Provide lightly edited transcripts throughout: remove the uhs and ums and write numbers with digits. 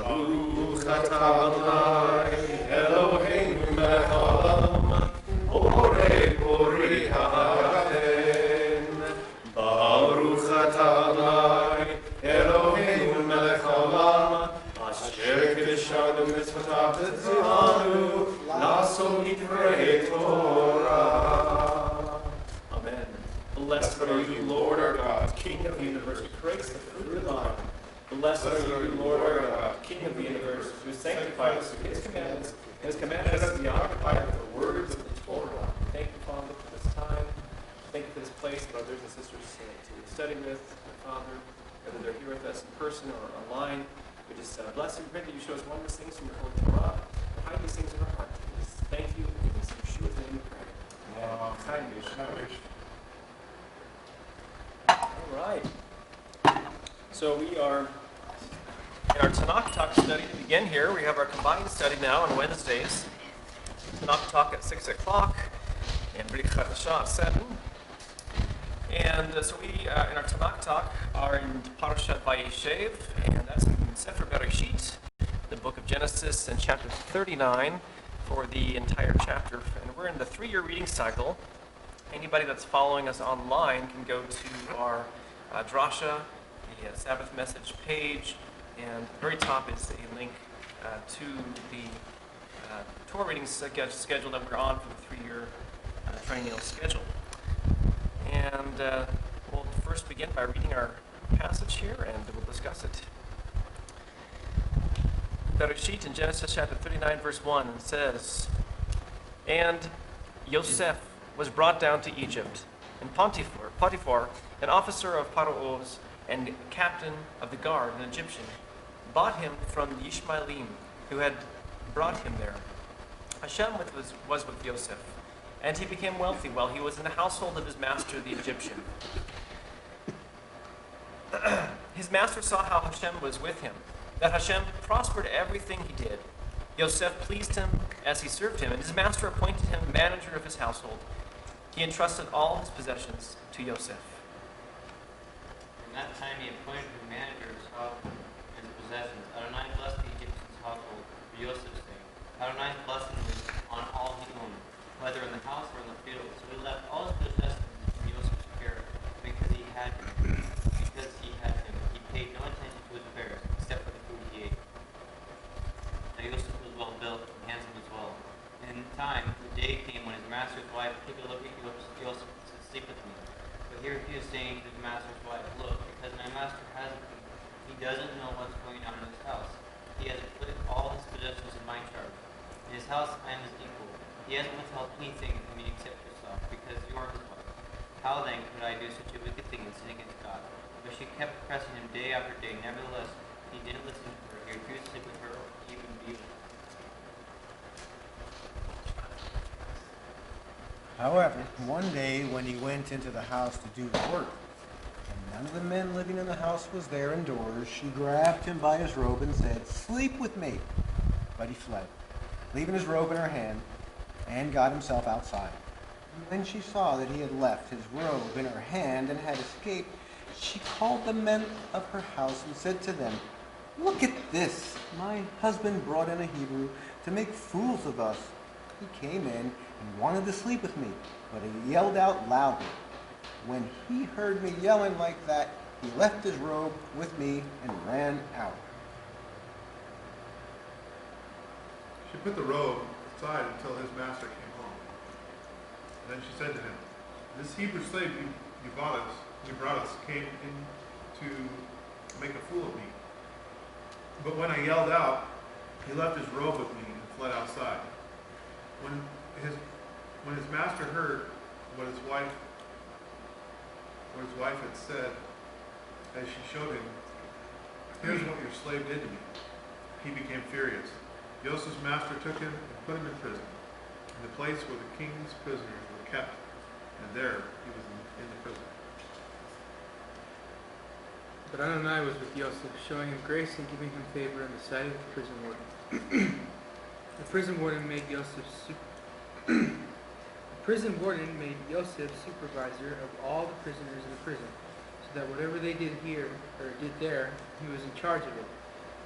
Baruch atah Adonai Eloheinu melech haolam borei pori ha'afen. Baruch atah Adonai Eloheinu melech haolam asher kiddushanu mitzvotav v'tzivanu la'asot divrei Torah. Amen. Blessed are you, Lord our God, King of the universe, who creates the fruit of the vine. Blessed are you, Lord our God, King of the universe, who sanctifies us with his commandments, and has commanded us to be occupied with the words of the Torah. Thank you, Father, for this time. Thank you for this place, brothers and sisters to study with, Father, whether they're here with us in person or online. We just bless and pray that you show us wondrous things from your holy Torah, and hide these things in our hearts. We just thank you, and in Yeshua's name we pray. Amen. All right. So we are in our TeNaKh study to begin here. We have our combined study now on Wednesdays. TeNaKh at 6 o'clock and Brit Chadashah at 7. And so we, in our TeNaKh are in Parashat Vayeshev, and that's in Sefer Bereshit, the book of Genesis, and chapter 39 for the entire chapter. And we're in the 3-year reading cycle. Anybody that's following us online can go to our Drasha, the Sabbath message page, and at the very top is a link to the Torah reading schedule that we're on for the 3-year triennial schedule. And we'll first begin by reading our passage here, and we'll discuss it. Bereshit in Genesis chapter 39, verse 1, it says, "And Yosef was brought down to Egypt, and Potiphar, an officer of Paro's and captain of the guard, an Egyptian, bought him from the Ishmaelim who had brought him there. Hashem was with Yosef, and he became wealthy while he was in the household of his master, the Egyptian. His master saw how Hashem was with him, that Hashem prospered everything he did. Yosef pleased him as he served him, and his master appointed him manager of his household. He entrusted all his possessions to Yosef." In that time he appointed him manager of his household and his possessions. Adonai blessed the Egyptian's household for Yosef's sake. Adonai's blessing was on all he owned, whether in the house or in the field. So he left all his possessions in Yosef's care because he had him. He paid no attention to his affairs except for the food he ate. Now Yosef was well built and handsome as well. In time, the day came when his master's wife took a look at Yosef and said, "Sleep with me." But he refused, saying to his master's wife, "Look, because my master hasn't, he doesn't know what's going on in his house. He has put all his possessions in my charge. In his house I am his equal. He hasn't withheld anything from me except yourself, because you are his wife. How then could I do such a wicked thing and sin against God?" But she kept pressing him day after day. Nevertheless, he didn't listen to her. He refused to sleep with her or even be with her. However, one day when he went into the house to do work, and none of the men living in the house was there indoors, she grabbed him by his robe and said, "Sleep with me." But he fled, leaving his robe in her hand, and got himself outside. And when she saw that he had left his robe in her hand and had escaped, she called the men of her house and said to them, "Look at this! My husband brought in a Hebrew to make fools of us. He came in and wanted to sleep with me, but he yelled out loudly. When he heard me yelling like that, he left his robe with me and ran out." She put the robe aside until his master came home. And then she said to him, "This Hebrew slave you brought us came in to make a fool of me. But when I yelled out, he left his robe with me and fled outside." When his master heard what his wife had said, as she showed him, "Here's what your slave did to me," he became furious. Joseph's master took him and put him in prison, in the place where the king's prisoners were kept, and there he was in the prison. But Adonai was with Yosef, showing him grace and giving him favor in the sight of the prison warden. The prison warden made Yosef supervisor of all the prisoners in the prison, so that whatever they did here or did there, he was in charge of it.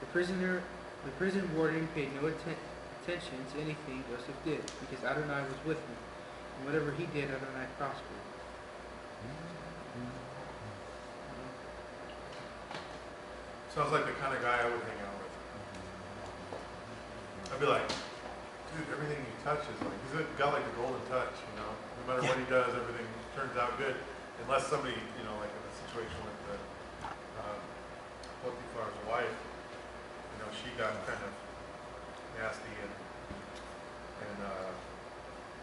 The The prison warden paid no attention to anything Joseph did, because Adonai was with him, and whatever he did, Adonai prospered. Sounds like the kind of guy I would hang out with. I'd be like, dude, everything he touches, like he's got like the golden touch, you know. No matter what he does, everything turns out good, unless somebody, you know, like in the situation with the Potiphar's wife, you know, she got kind of nasty and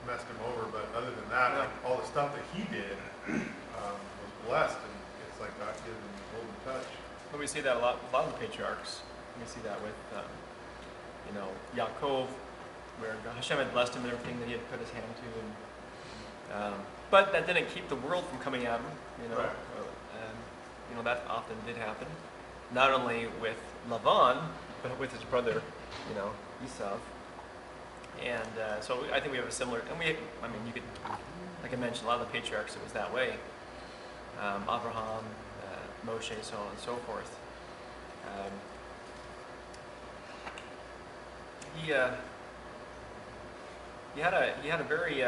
messed him over. But other than that, like all the stuff that he did was blessed, and it's like God gave him the golden touch. But we see that a lot of the patriarchs. We see that with, Yaakov, where Hashem had blessed him in everything that he had put his hand to, but that didn't keep the world from coming at him. Right. That often did happen, not only with Lavan, but with his brother, Esau. And so I think we have a similar, and you could, like I mentioned, a lot of the patriarchs, it was that way. Abraham, Moshe, so on and so forth. He had a very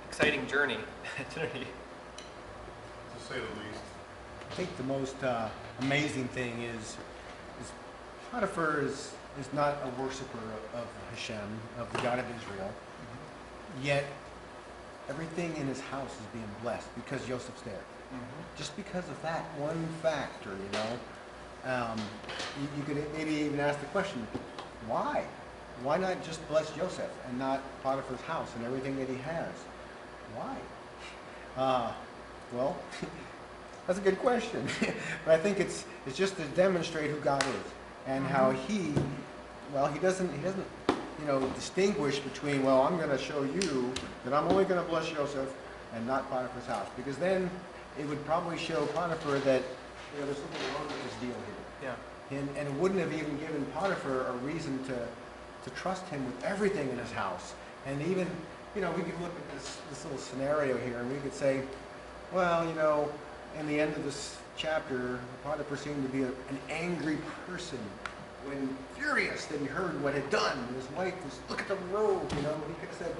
exciting journey, didn't he? To say the least. I think the most amazing thing is Potiphar is not a worshiper of Hashem, of the God of Israel, yet everything in his house is being blessed because Joseph's there. Just because of that one factor, you could maybe even ask the question, why? Why not just bless Joseph and not Potiphar's house and everything that he has? Why? Well, that's a good question. But I think it's just to demonstrate who God is and how he doesn't distinguish between, I'm going to show you that I'm only going to bless Joseph and not Potiphar's house, because then it would probably show Potiphar that there's something wrong with this deal here. Yeah. And it wouldn't have even given Potiphar a reason to trust him with everything in his house. And even, we could look at this little scenario here and we could say, in the end of this chapter, Potiphar seemed to be an angry person when furious that he heard what had done. And his wife was, look at the robe, he could have said,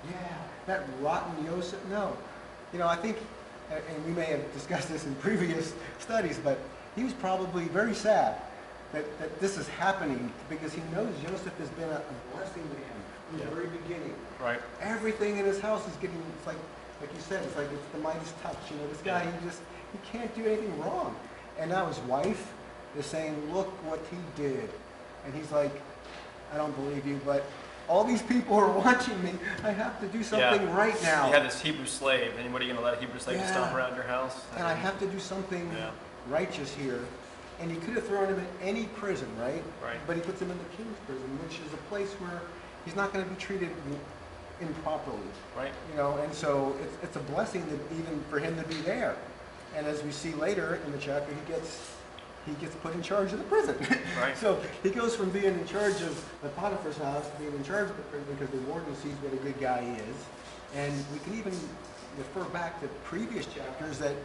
yeah, that rotten Yosef. No. I think, and we may have discussed this in previous studies, but he was probably very sad that this is happening, because he knows Joseph has been a blessing to him from the very beginning. Right. Everything in his house is getting, it's like you said, it's the Midas touch. This guy, he can't do anything wrong. And now his wife is saying, look what he did. And he's like, I don't believe you, but all these people are watching me. I have to do something right now. You have this Hebrew slave, and what are you going to let a Hebrew slave stomp around your house? And I have to do something righteous here. And he could have thrown him in any prison, right? Right. But he puts him in the king's prison, which is a place where he's not going to be treated improperly. Right. And so it's a blessing that even for him to be there. And as we see later in the chapter, he gets put in charge of the prison. Right. So he goes from being in charge of the Potiphar's house to being in charge of the prison because the warden sees what a good guy he is. And we can even refer back to previous chapters that,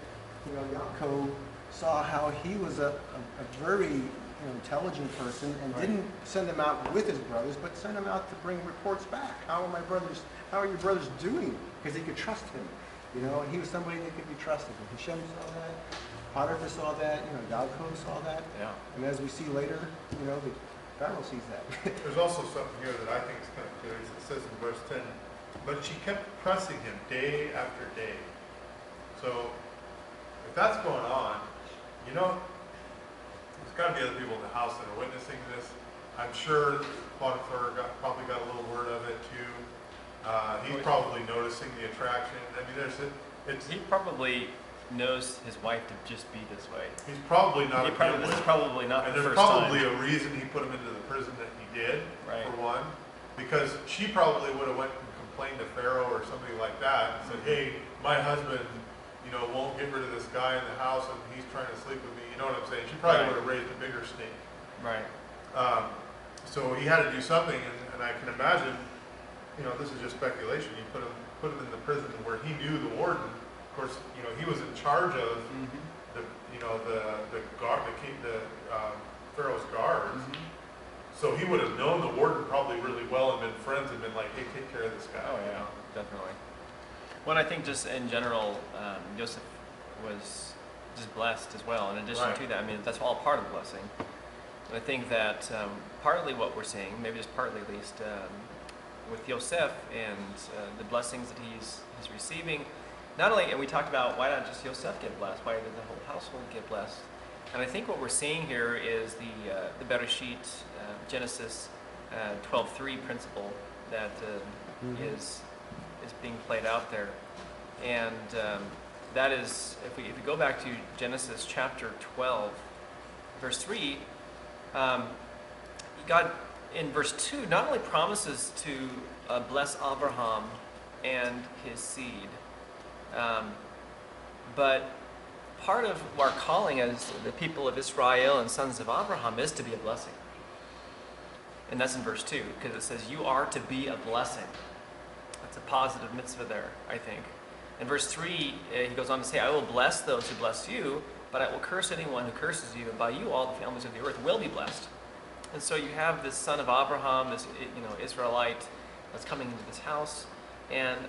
Yaakov saw how he was a very intelligent person and didn't send him out with his brothers, but sent him out to bring reports back. How are your brothers doing? Because he could trust him. And he was somebody that could be trusted. And Hashem saw that. Potiphar saw that. Yaakov saw that. Yeah. And as we see later, the Pharaoh sees that. There's also something here that I think is kind of curious. It says in verse 10, but she kept pressing him day after day. So if that's going on, there's got to be other people in the house that are witnessing this. I'm sure Potiphar probably got a little word of it too. He's probably noticing the attraction. He probably knows his wife to just be this way. He's probably not. This is probably not and the there's first probably time. a reason he put him into the prison that he did. Right. For one, because she probably would have went and complained to Pharaoh or somebody like that and said, "Hey, my husband, won't get rid of this guy in the house and he's trying to sleep with me." You know what I'm saying? She probably would have raised a bigger stink. Right. So he had to do something, and I can imagine, this is just speculation. He put him in the prison where he knew the warden. Of course, he was in charge of the guard, the Pharaoh's guards. So he would have known the warden probably really well and been friends and been like, hey, take care of this guy. Oh yeah, definitely. Well, I think just in general, Joseph was just blessed as well. In addition Right. to that, I mean, that's all part of the blessing. And I think that partly what we're seeing, maybe just partly at least, with Yosef and the blessings that he's receiving, not only, and we talked about why not just Yosef get blessed, why did the whole household get blessed? And I think what we're seeing here is the Bereshit, Genesis 12:3 principle that is being played out there. And that is, if we go back to Genesis chapter 12, verse 3, God in verse 2 not only promises to bless Abraham and his seed, but part of our calling as the people of Israel and sons of Abraham is to be a blessing. And that's in verse 2, because it says, you are to be a blessing. That's a positive mitzvah there, I think. In verse 3, he goes on to say, I will bless those who bless you, but I will curse anyone who curses you, and by you all the families of the earth will be blessed. And so you have this son of Abraham, this Israelite that's coming into this house, and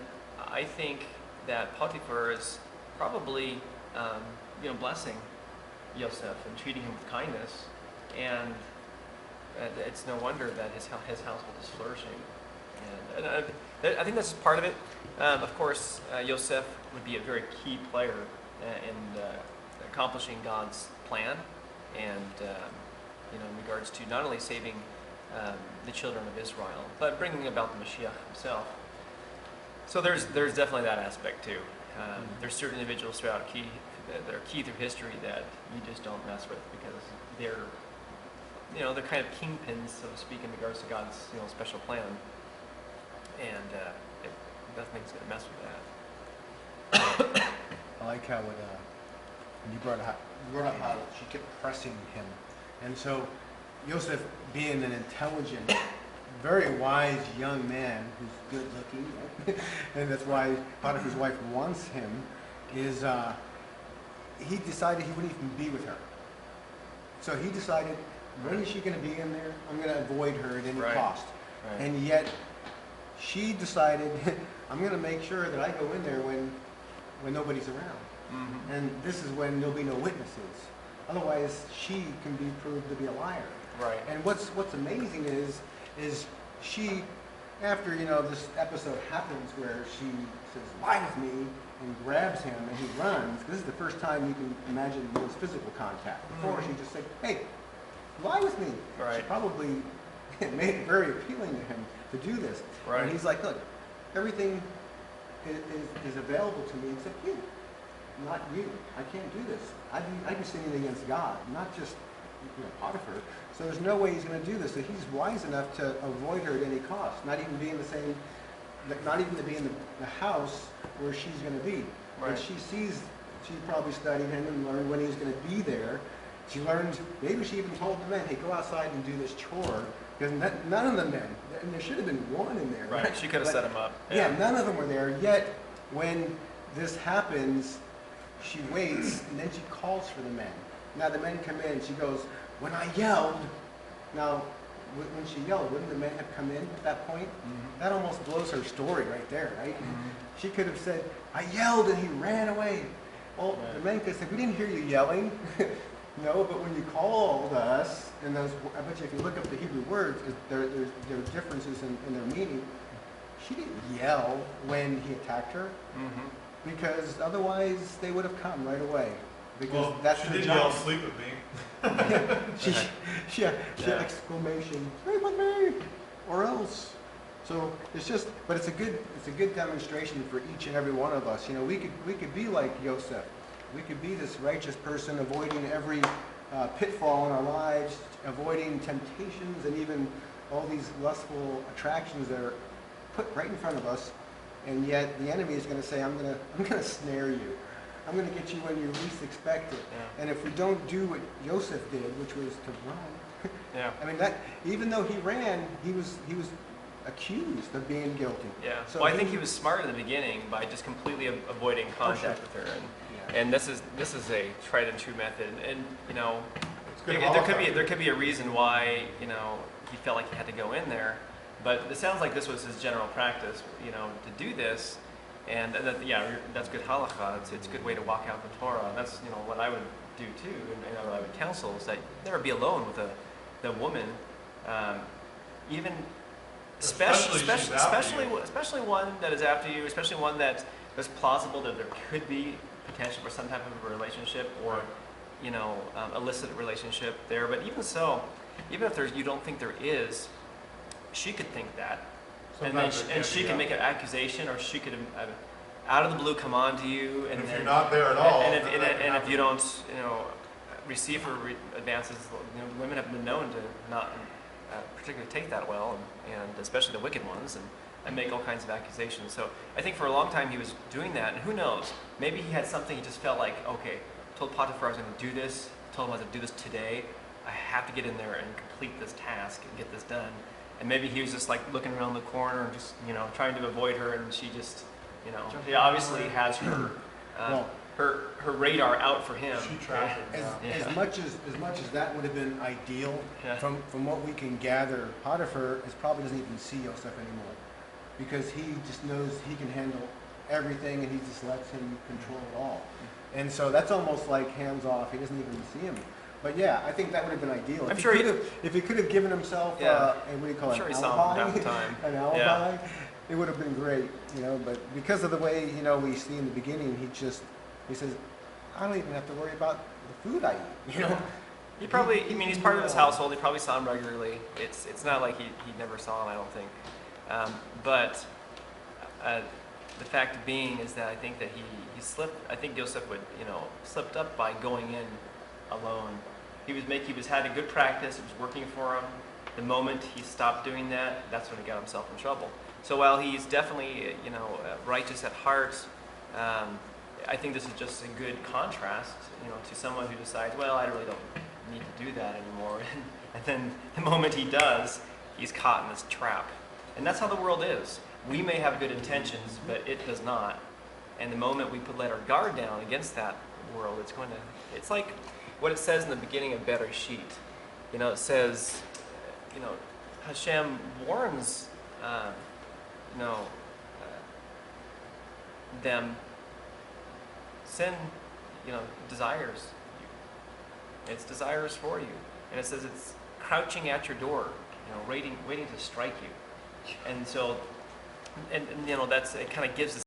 I think that Potiphar is probably blessing Yosef and treating him with kindness, and it's no wonder that his household is flourishing. And I think that's part of it. Of course, Yosef would be a very key player in accomplishing God's plan, and in regards to not only saving the children of Israel, but bringing about the Mashiach himself. So there's definitely that aspect too. There's certain individuals that are key through history that you just don't mess with because they're kind of kingpins, so to speak, in regards to God's special plan, and nothing's going to mess with that. I like how you brought up how she kept pressing him. And so Joseph, being an intelligent, very wise young man who's good looking, right? And that's why Potiphar's wife wants him, is he decided he wouldn't even be with her. So he decided, when is she going to be in there? I'm going to avoid her at any cost. Right. And yet she decided, I'm going to make sure that I go in there when nobody's around. Mm-hmm. And this is when there'll be no witnesses. Otherwise, she can be proved to be a liar. Right. And what's amazing is she, after this episode happens where she says, "Lie with me," and grabs him and he runs. This is the first time you can imagine there was physical contact. Before she just said, "Hey, lie with me." Right. She probably made it very appealing to him to do this. Right. And he's like, "Look, everything is available to me except you. Not you. I can't do this. I'd be sinning against God, not just Potiphar. So there's no way he's going to do this. So he's wise enough to avoid her at any cost, not even to be in the house where she's going to be. Right. But she probably studied him and learned when he was going to be there. She learned, maybe she even told the men, "Hey, go outside and do this chore." Because none of the men, and there should have been one in there. Right. She could have set him up. Yeah, none of them were there. Yet, when this happens, she waits, and then she calls for the men. Now the men come in. She goes, "When I yelled," now when she yelled, wouldn't the men have come in at that point? Mm-hmm. That almost blows her story right there, right? Mm-hmm. She could have said, "I yelled and he ran away." Well, Right. the men could have said, "We didn't hear you yelling." No, but when you called us, and I bet you if you look up the Hebrew words, there are differences in their meaning. She didn't yell when he attacked her, because otherwise they would have come right away. Because that's she her did job. yell, "Sleep with me." She exclamation, "Sleep with me," or else. So but it's a good demonstration for each and every one of us. We could be like Yosef. We could be this righteous person, avoiding every pitfall in our lives, avoiding temptations and even all these lustful attractions that are put right in front of us. And yet the enemy is going to say, I'm going to snare you. I'm going to get you when you least expect it. Yeah. And if we don't do what Joseph did, which was to run, Yeah. I mean, that even though he ran, he was accused of being guilty. Yeah. So Well, I think he was smart in the beginning by just completely avoiding contact with her, and this is a tried and true method. And Good there could be a reason why, you know, he felt like he had to go in there, but it sounds like this was his general practice, you know, to do this, and that, yeah, that's good halakha. It's a good way to walk out the Torah. That's, you know, what I would do too, and what I would counsel is that never be alone with the woman, even especially one that is after you, especially one that is plausible that there could be potential for some type of a relationship or, you know, illicit relationship there. But even so, even if you don't think there is, she could think that, and she can make an accusation, or she could out of the blue come on to you, and if then, you're not there at all, and if you don't, you know, receive her advances, you know, women have been known to not particularly take that well, and especially the wicked ones, and make all kinds of accusations. So I think for a long time he was doing that, and who knows, maybe he had something, he just felt like, okay, told Potiphar I was going to do this, told him I was going to do this today, I have to get in there and complete this task and get this done. And maybe he was just like looking around the corner and just, you know, trying to avoid her, and she just, you know, she obviously has her her radar out for him. She tracked him. As much as that would have been ideal, from what we can gather, Potiphar probably doesn't even see Yosef anymore, because he just knows he can handle everything, and he just lets him control it all. And so that's almost like hands off. He doesn't even see him. But yeah, I think that would have been ideal. If he could have given himself what do you call it? An alibi? An alibi. It would have been great, you know. But because of the way, you know, we see in the beginning, he says, I don't even have to worry about the food I eat. You know. He probably, I mean, he's part of his household. He probably saw him regularly. It's not like he never saw him, I don't think. But the fact being is that I think that he slipped. I think Yosef would, you know, slipped up by going in alone. He was had a good practice. It was working for him. The moment he stopped doing that, that's when he got himself in trouble. So while he's definitely, you know, righteous at heart, I think this is just a good contrast, you know, to someone who decides, well, I really don't need to do that anymore. And then the moment he does, he's caught in this trap. And that's how the world is. We may have good intentions, but it does not. And the moment we let our guard down against that world, it's like what it says in the beginning of Bereshit. You know, it says, you know, Hashem warns, you know, them. Sin, you know, desires you. It's desires for you. And it says it's crouching at your door, you know, waiting to strike you. And so, and you know, it kind of gives this